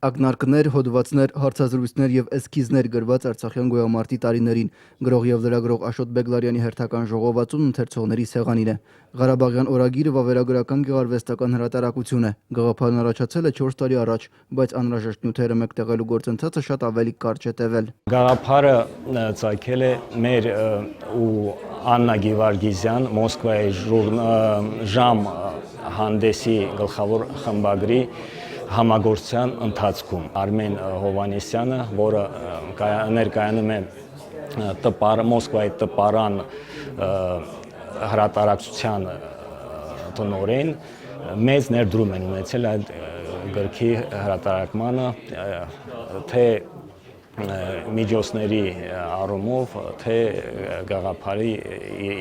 Ակնարկներ, հոդվածներ, հարցազրույցներ եւ էսքիզներ գրված Արցախյան գոյամարտի տարիներին գրող եւ լրագրող Աշոտ Բեգլարյանի հերթական ժողովածուն ընթերցողների սեղանին է։ Ղարաբաղյան օրագիրը վավերագրական գեղարվեստական հրատարակություն է։ Գաղափարն առաջացել է 4 տարի առաջ, բայց անհրաժեշտ նյութերը մեկտեղելու գործընթացը շատ ավելի կարճ է տևել։ Գաղափարը ծագել է մեր ու Աննա Գիվարգիզյան Մոսկվայի ժամ հանդեսի գլխավոր խմբագրի համագործության ընթացքում Արմեն Հովանեսյանը, որը ներկայանում է Մոսկվայի տպարան հրատարակչության տնօրեն, մեծ ներդրում են ունեցել այդ գրքի հրատարակմանը, թե միջոցների առումով, թե գաղափարի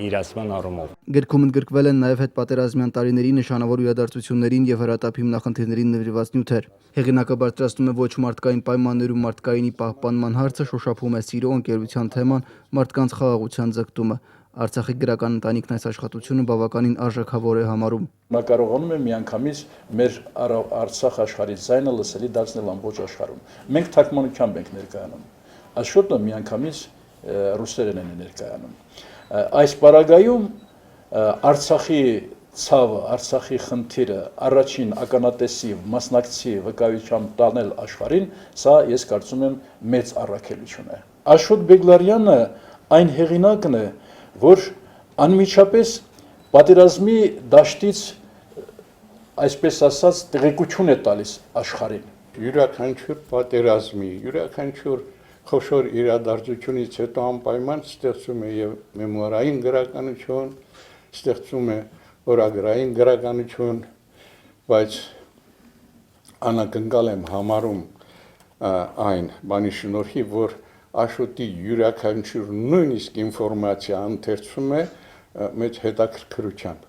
իրացման առումով։ Գրքում ընդգրկվել են նաև հետպատերազմյան տարիների նշանավոր իրադարձություններին եւ հրատապ հիմնախնդիրներին նվիրված նյութեր։ Հեղինակը բարձրացնում է ոչ մարդկային պայմաններում մարդկայինի պահպանման հարցը, շոշափում է սիրո, ընկերության թեման, մարդկանց խաղաղության ձգտումը։ Արցախի գրական ընտանիքն այս աշխատությունը բավականին արժեքավոր է համարում։ Նա կարողանում է միանգամից մեր Արցախ աշխարհի ձայնը լսելի դարձնել ամբողջ աշխարհում։ Մենք թարգմանությամբ ենք ներկայանում։ Աշոտը միանգամից ռուսերեն է ներկայանում։ Այս պարագայում Արցախի ցավը, Արցախի խնդիրը առաջին ականատեսի, մասնակցի վկայությամբ տանել աշխարհին, սա ես կարծում եմ մեծ առաքելություն է։ Աշոտ Բեգլարյանը այն հեղինակն է, որ անմիջապես պատերազմի դաշտից, այսպես ասած, տեղեկություն է տալիս աշխարհին։ Յուրաքանչյուր պատերազմի, յուրաքանչյուր խոշոր իրադարձությունից հետո անպայման ստեղծում է եւ մեմուարային գրականություն, ստեղծում է օրագրային գրականություն, բայց անակնկալ եմ համարում այն բանի շնորհիվ, որ Աշոտի յուրաքանչյուր նույնիսկ ինֆորմացիա ընթերցում է մեծ հետաքրքրությամբ։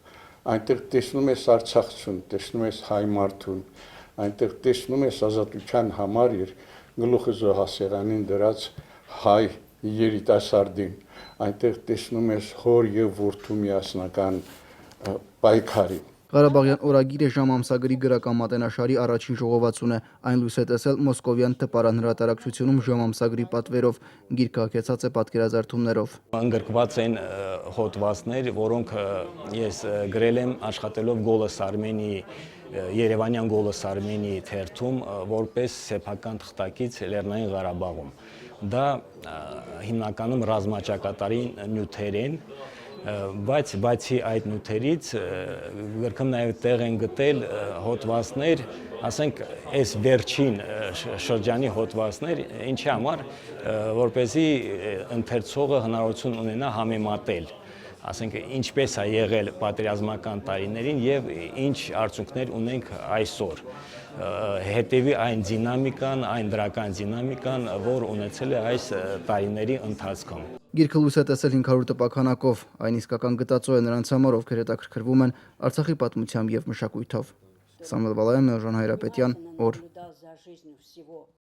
Այնտեղ տեսնում ես արցախցուն, տեսնում ես հայ մարդուն, այնտեղ տեսնում ես ազատության համար իր գլուխը զոհասեղանին դրած հայ երիտասարդին, այնտեղ տեսնում ես հոր եւ որդու միասնական պայքարին։ Ղարաբաղյան օրագիրը ժամ ամսագրի գրական մատենաշարի առաջին ժողովածուն է։ Այն լույս է տեսել մոսկովյան տպարան հրատարակչությունում ժամ ամսագրի պատվերով։ Գիրքը հագեցած է պատկերազարդումներով։ Ընդգրկված են հոդվածներ, որոնք ես գրել եմ աշխատելով Գոլոս Արմենի Երևանյան Գոլոս Արմենի թերթում որպես սեփական թղթակից Լեռնային Ղարաբաղում։ Դա հիմնականում ռազմաճակատային նյութեր են, բայց բացի այդ նյութերից գրքում նաև տեղ են գտել հոդվածներ, ասենք այս վերջին շրջանի հոդվածներ, ինչի համար, որպեսզի ընթերցողը հնարավորություն ունենա համեմատել, ասենք ինչպես է եղել պատերազմական տարիներին եւ ինչ արդյունքներ ունենք այսօր, հետևի այն դինամիկան, այն դրական դինամիկան, որ ունեցել է այս տարիների ընթացքում։ Գիրքը լույս է տեսել 500 տպաքանակով, այն իսկական գտածո է նրանց համար, ովքեր հետաքրքրվում են Արցախի պատմությամբ եւ մշակույթով։ Սամվել Բալայան, Մերժան Հայրապետյան, օր։